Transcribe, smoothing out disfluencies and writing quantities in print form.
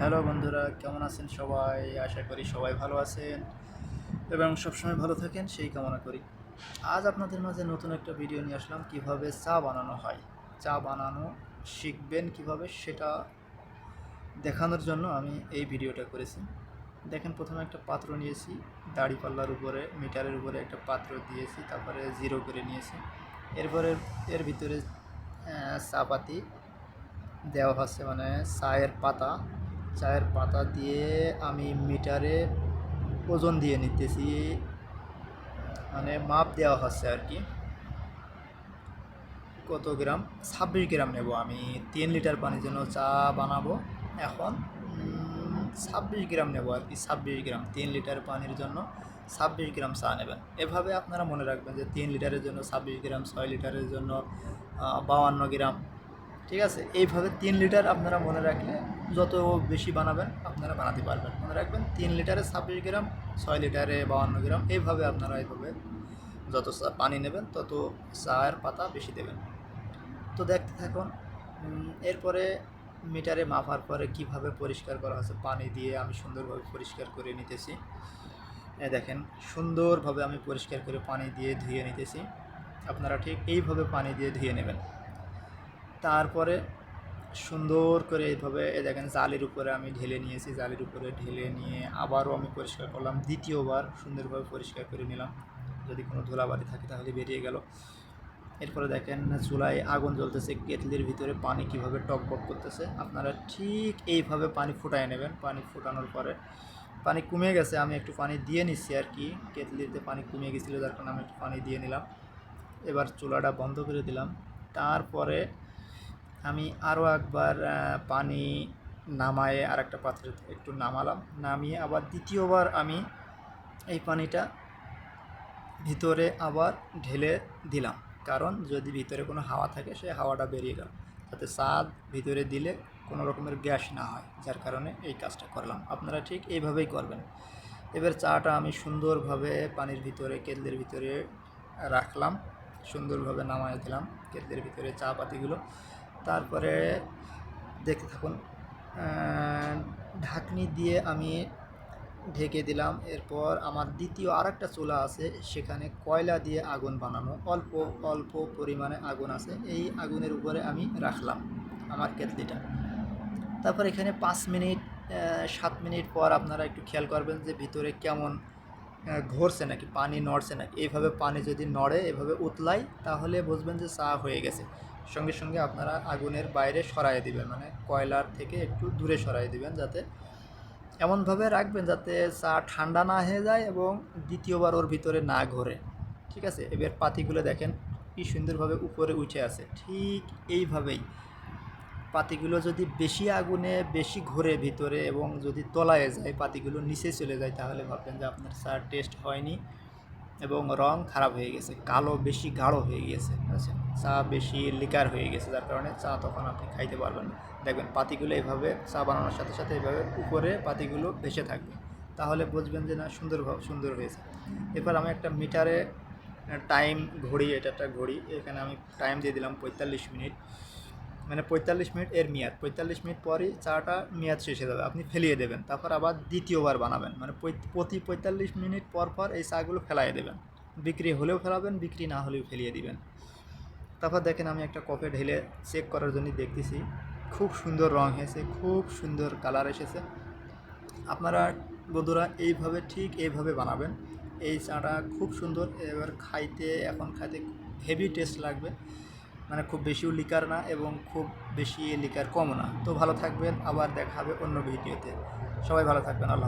Hello বন্ধুরা, কেমন আছেন সবাই? আশা করি সবাই ভালো আছেন এবং সবসময় ভালো থাকেন সেই কামনা করি। আজ আপনাদের মাঝে নতুন একটা ভিডিও নিয়ে আসলাম, কিভাবে চা বানানো হয়। চা বানানো শিখবেন কিভাবে সেটা দেখানোর জন্য আমি এই ভিডিওটা করেছি। দেখেন, প্রথমে একটা পাত্র নিয়েছি, দাড়িপাল্লার উপরে মিটারের উপরে একটা পাত্র দিয়েছি, তারপরে জিরো করে নিয়েছি। এরপরে এর ভিতরে চা পাতি দেওয়া হচ্ছে, মানে চায়ের পাতা দিয়ে আমি মিটারে ওজন দিয়ে নিতেছি, মানে মাপ দেওয়া হচ্ছে আর কি। কত গ্রাম? 26 গ্রাম নেব আমি। 3 লিটার পানির জন্য চা বানাবো এখন। 26 গ্রাম নেব আর কি। 26 গ্রাম, 3 লিটার পানির জন্য 26 গ্রাম চা নেবেন। এভাবে আপনারা মনে রাখবেন যে 3 লিটারের জন্য 26 গ্রাম, 6 লিটারের জন্য 52 গ্রাম। ঠিক আছে, এইভাবে 3 লিটার আপনারা মনে রাখলে যত বেশি বানাবেন আপনারা বানাতে পারবেন। মনে রাখবেন 3 লিটারে 26 গ্রাম, 6 লিটারে 52 গ্রাম। এইভাবে আপনারা এইভাবে যত পানি নেবেন তত চায়ের পাতা বেশি দেবেন। তো দেখতে থাকুন। এরপরে মিটারে মাপার পরে কিভাবে পরিষ্কার করা হচ্ছে পানি দিয়ে আমি সুন্দরভাবে পরিষ্কার করে নিতেছি। দেখেন, সুন্দরভাবে আমি পরিষ্কার করে পানি দিয়ে ধুয়ে নিতেছি। আপনারা ঠিক এইভাবে পানি দিয়ে ধুয়ে নেবেন। তারপরে সুন্দর করে এইভাবে দেখেন জালির উপরে আমি ঢেলে নিয়েছি। জালির উপরে ঢেলে নিয়ে আবারও আমি পরিষ্কার করলাম, দ্বিতীয়বার সুন্দরভাবে পরিষ্কার করে নিলাম। যদি কোনো ধুলাবালি থাকে তাহলে বেরিয়ে গেল। এরপরে দেখেন চুলায় আগুন জ্বলতেছে, কেটলির ভিতরে পানি কিভাবে টকবক করতেছে। আপনারা ঠিক এইভাবে পানি ফুটায় নেবেন। পানি ফুটানোর পরে পানি কমে গেছে, আমি একটু পানি দিয়ে নিচ্ছি আর কি। কেটলিতে পানি কমে গেছিলো, যার কারণে আমি একটু পানি দিয়ে নিলাম। এবার চুলাটা বন্ধ করে দিলাম। তারপরে আমি আরও একবার পানি নামায়ে আর একটা পাত্রে একটু নামালাম। নামিয়ে আবার দ্বিতীয়বার আমি এই পানিটা ভিতরে আবার ঢেলে দিলাম, কারণ যদি ভিতরে কোনো হাওয়া থাকে সেই হাওয়াটা বেরিয়ে গেল, যাতে চাঁদ ভিতরে দিলে কোনো রকমের গ্যাস না হয়। যার কারণে এই কাজটা করলাম। আপনারা ঠিক এইভাবেই করবেন। এবার চাটা আমি সুন্দরভাবে পানির ভিতরে কেটলির ভিতরে রাখলাম, সুন্দরভাবে নামায় দিলাম কেটলির ভিতরে চা পাতিগুলো। তারপরে দেখতে থাকুন, ঢাকনি দিয়ে আমি ঢেকে দিলাম। এরপর আমার দ্বিতীয় আরেকটা চুলা আছে, সেখানে কয়লা দিয়ে আগুন বানানো, অল্প অল্প পরিমাণে আগুন আছে। এই আগুনের উপরে আমি রাখলাম আমার কেটলিটা। তারপর এখানে 5 মিনিট 7 মিনিট পর আপনারা একটু খেয়াল করবেন যে ভিতরে কেমন ঘুরছে নাকি, পানি নড়ছে নাকি। এইভাবে পানি যদি নড়ে, এভাবে উতলাই, তাহলে বুঝবেন যে চা হয়ে গেছে। সঙ্গে সঙ্গে আপনারা আগুনের বাইরে সরাই দিবেন, মানে কয়লার থেকে একটু দূরে সরাই দিবেন, যাতে এমনভাবে রাখবেন যাতে চা ঠান্ডা না হয়ে যায় এবং দ্বিতীয়বার ওর ভিতরে না ঘোরে। ঠিক আছে, এবার পাতিগুলো দেখেন কি সুন্দরভাবে উপরে উঠে আছে। ঠিক এইভাবেই পাতিগুলো যদি বেশি আগুনে বেশি ঘোরে ভিতরে এবং যদি তলায় যায়, পাতিগুলো নিচে চলে যায়, তাহলে ভাববেন যে আপনার চার টেস্ট হয়নি এবং রং খারাপ হয়ে গেছে, কালো বেশি গাঢ় হয়ে গিয়েছে। আচ্ছা, চা বেশি লিকার হয়ে গেছে, যার কারণে চা তখন আপনি খাইতে পারবেন না। দেখবেন পাতিগুলো এইভাবে চা বানানোর সাথে সাথে এইভাবে উপরে পাতিগুলো ভেসে থাকবে, তাহলে বুঝবেন যে না সুন্দর হয়েছে। এরপর আমি একটা মিটারে টাইম ঘড়ি, এটা একটা ঘড়ি, এখানে আমি টাইম দিয়ে দিলাম 45 মিনিট। মানে 45 মিনিট এর মেয়াদ, 45 মিনিট পরই চাটা মেয়াদ শেষ হয়ে যাবে, আপনি ফেলিয়ে দেবেন। তারপর আবার দ্বিতীয়বার বানাবেন, মানে প্রতি 45 মিনিট পর পর এই চাগুলো ফেলাইয়ে দেবেন। বিক্রি হলেও ফেলাবেন, বিক্রি না হলেও ফেলিয়ে দিবেন। তারপর দেখেন আমি একটা কপে ঢেলে চেক করার জন্য দেখতেছি, খুব সুন্দর রং হয়েছে, খুব সুন্দর কালার এসেছে। আপনারা বন্ধুরা এইভাবে ঠিক এইভাবে বানাবেন, এই চাটা খুব সুন্দর। এবার এখন খাইতে হেভি টেস্ট লাগবে, মানে খুব বেশিও লিকার না এবং খুব বেশি লিকার কমও না। তো ভালো থাকবেন, আবার দেখা হবে অন্য ভিডিওতে। সবাই ভালো থাকবেন, আল্লাহ।